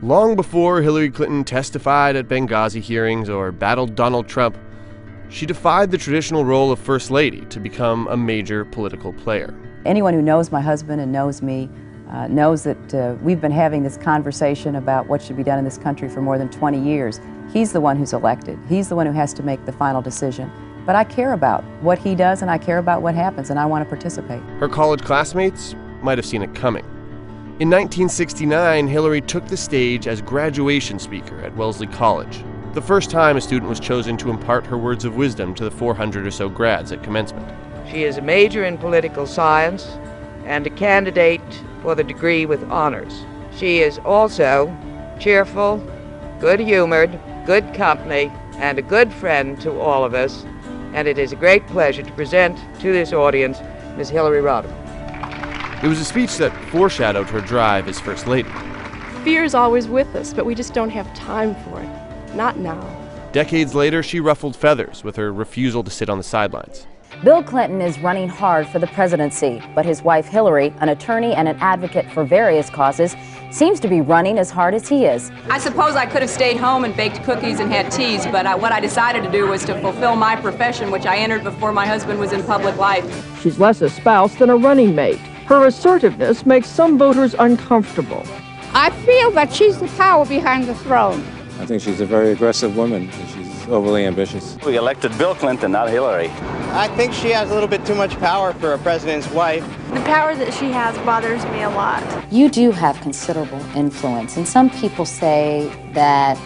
Long before Hillary Clinton testified at Benghazi hearings or battled Donald Trump, she defied the traditional role of First Lady to become a major political player. Anyone who knows my husband and knows me knows that we've been having this conversation about what should be done in this country for more than 20 years. He's the one who's elected. He's the one who has to make the final decision. But I care about what he does, and I care about what happens, and I want to participate. Her college classmates might have seen it coming. In 1969, Hillary took the stage as graduation speaker at Wellesley College, the first time a student was chosen to impart her words of wisdom to the 400 or so grads at commencement. She is a major in political science and a candidate for the degree with honors. She is also cheerful, good-humored, good company, and a good friend to all of us. And it is a great pleasure to present to this audience Ms. Hillary Rodham. It was a speech that foreshadowed her drive as First Lady. Fear is always with us, but we just don't have time for it. Not now. Decades later, she ruffled feathers with her refusal to sit on the sidelines. Bill Clinton is running hard for the presidency, but his wife Hillary, an attorney and an advocate for various causes, seems to be running as hard as he is. I suppose I could have stayed home and baked cookies and had teas, but what I decided to do was to fulfill my profession, which I entered before my husband was in public life. She's less a spouse than a running mate. Her assertiveness makes some voters uncomfortable. I feel that she's the power behind the throne. I think she's a very aggressive woman. She's overly ambitious. We elected Bill Clinton, not Hillary. I think she has a little bit too much power for a president's wife. The power that she has bothers me a lot. You do have considerable influence, and some people say that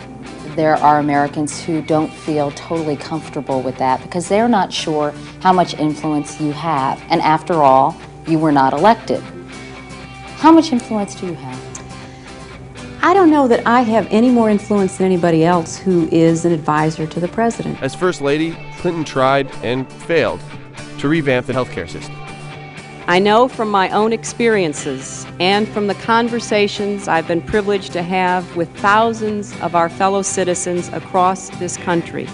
there are Americans who don't feel totally comfortable with that because they're not sure how much influence you have. And after all, you were not elected. How much influence do you have? I don't know that I have any more influence than anybody else who is an advisor to the president. As First Lady, Clinton tried and failed to revamp the healthcare system. I know from my own experiences and from the conversations I've been privileged to have with thousands of our fellow citizens across this country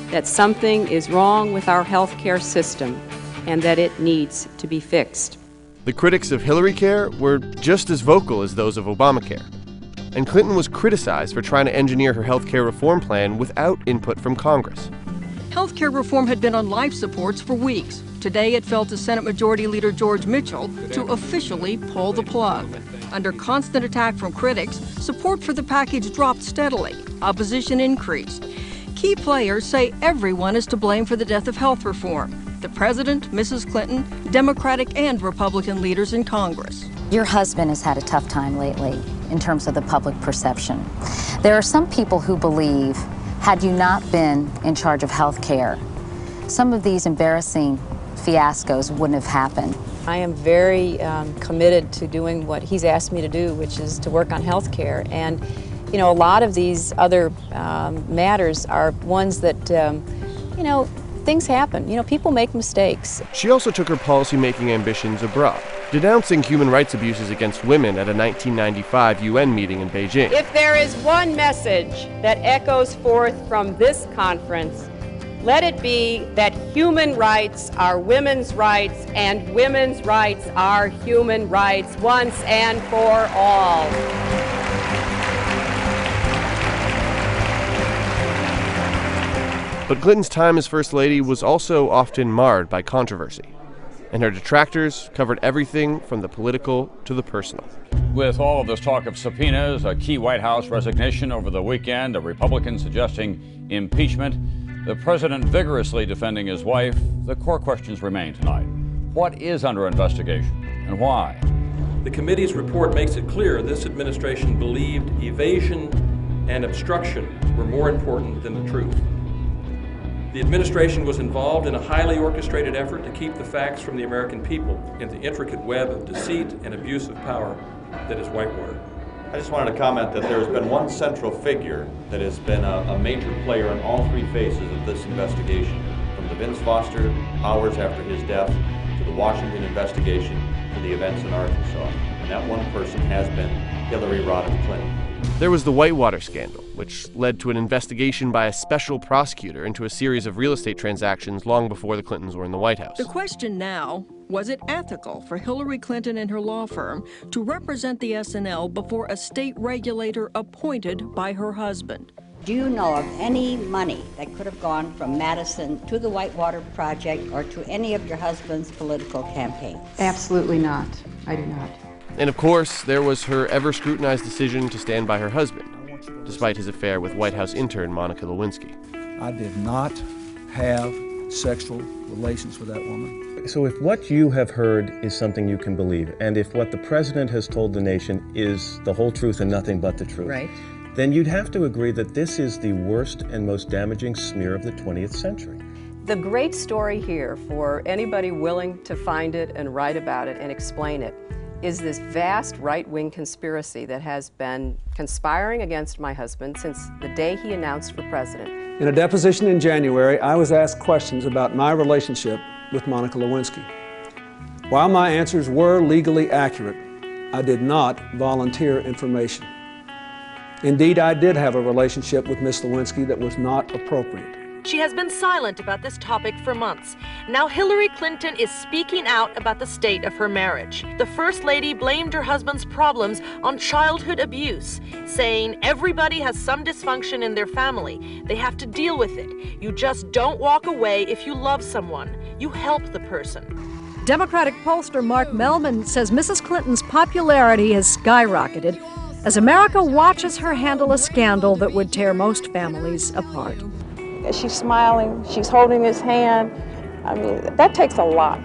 that something is wrong with our healthcare system and that it needs to be fixed. The critics of HillaryCare were just as vocal as those of Obamacare. And Clinton was criticized for trying to engineer her health care reform plan without input from Congress. Health care reform had been on life supports for weeks. Today it fell to Senate Majority Leader George Mitchell to officially pull the plug. Under constant attack from critics, support for the package dropped steadily. Opposition increased. Key players say everyone is to blame for the death of health reform. The president, Mrs. Clinton, Democratic and Republican leaders in Congress. Your husband has had a tough time lately in terms of the public perception. There are some people who believe, had you not been in charge of health care, some of these embarrassing fiascos wouldn't have happened. I am very committed to doing what he's asked me to do, which is to work on health care. And, you know, a lot of these other matters are ones that, you know, things happen. You know, people make mistakes. She also took her policymaking ambitions abroad, denouncing human rights abuses against women at a 1995 UN meeting in Beijing. If there is one message that echoes forth from this conference, let it be that human rights are women's rights and women's rights are human rights once and for all. But Clinton's time as First Lady was also often marred by controversy, and her detractors covered everything from the political to the personal. With all of this talk of subpoenas, a key White House resignation over the weekend, a Republican suggesting impeachment, the president vigorously defending his wife, the core questions remain tonight. What is under investigation and why? The committee's report makes it clear this administration believed evasion and obstruction were more important than the truth. The administration was involved in a highly orchestrated effort to keep the facts from the American people in the intricate web of deceit and abuse of power that is Whitewater. I just wanted to comment that there has been one central figure that has been a major player in all three phases of this investigation, from the Vince Foster hours after his death to the Washington investigation to the events in Arkansas. And that one person has been Hillary Rodham Clinton. There was the Whitewater scandal, which led to an investigation by a special prosecutor into a series of real estate transactions long before the Clintons were in the White House. The question now, Was it ethical for Hillary Clinton and her law firm to represent the SNL before a state regulator appointed by her husband? Do you know of any money that could have gone from Madison to the Whitewater Project or to any of your husband's political campaigns? Absolutely not. I do not. And of course, there was her ever-scrutinized decision to stand by her husband, despite his affair with White House intern Monica Lewinsky. I did not have sexual relations with that woman. So if what you have heard is something you can believe, and if what the president has told the nation is the whole truth and nothing but the truth, right, then you'd have to agree that this is the worst and most damaging smear of the 20th century. The great story here, for anybody willing to find it and write about it and explain it, is this vast right-wing conspiracy that has been conspiring against my husband since the day he announced for president. In a deposition in January, I was asked questions about my relationship with Monica Lewinsky. While my answers were legally accurate, I did not volunteer information. Indeed, I did have a relationship with Miss Lewinsky that was not appropriate. She has been silent about this topic for months. Now Hillary Clinton is speaking out about the state of her marriage. The First Lady blamed her husband's problems on childhood abuse, saying everybody has some dysfunction in their family. They have to deal with it. You just don't walk away if you love someone. You help the person. Democratic pollster Mark Mellman says Mrs. Clinton's popularity has skyrocketed as America watches her handle a scandal that would tear most families apart. She's smiling, she's holding his hand. I mean, that takes a lot.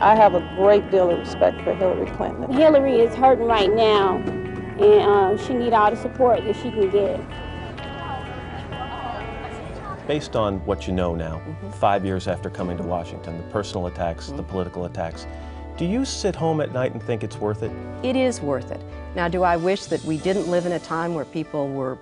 I have a great deal of respect for Hillary Clinton. Hillary is hurting right now, and she needs all the support that she can get. Based on what you know now, 5 years after coming to Washington, the personal attacks, the political attacks, do you sit home at night and think it's worth it? It is worth it. Now, do I wish that we didn't live in a time where people were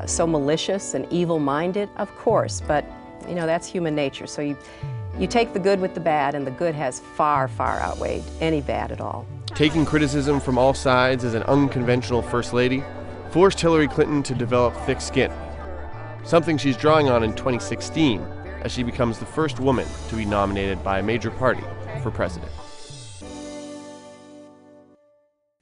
so malicious and evil-minded? Of course, but you know, that's human nature. So you take the good with the bad, and the good has far, far outweighed any bad at all. Taking criticism from all sides as an unconventional First Lady forced Hillary Clinton to develop thick skin, something she's drawing on in 2016 as she becomes the first woman to be nominated by a major party for president.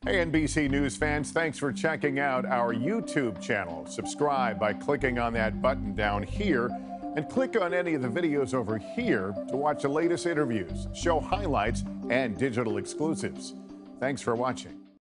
Hey, NBC News fans, thanks for checking out our YouTube channel. Subscribe by clicking on that button down here, and click on any of the videos over here to watch the latest interviews, show highlights, and digital exclusives. Thanks for watching.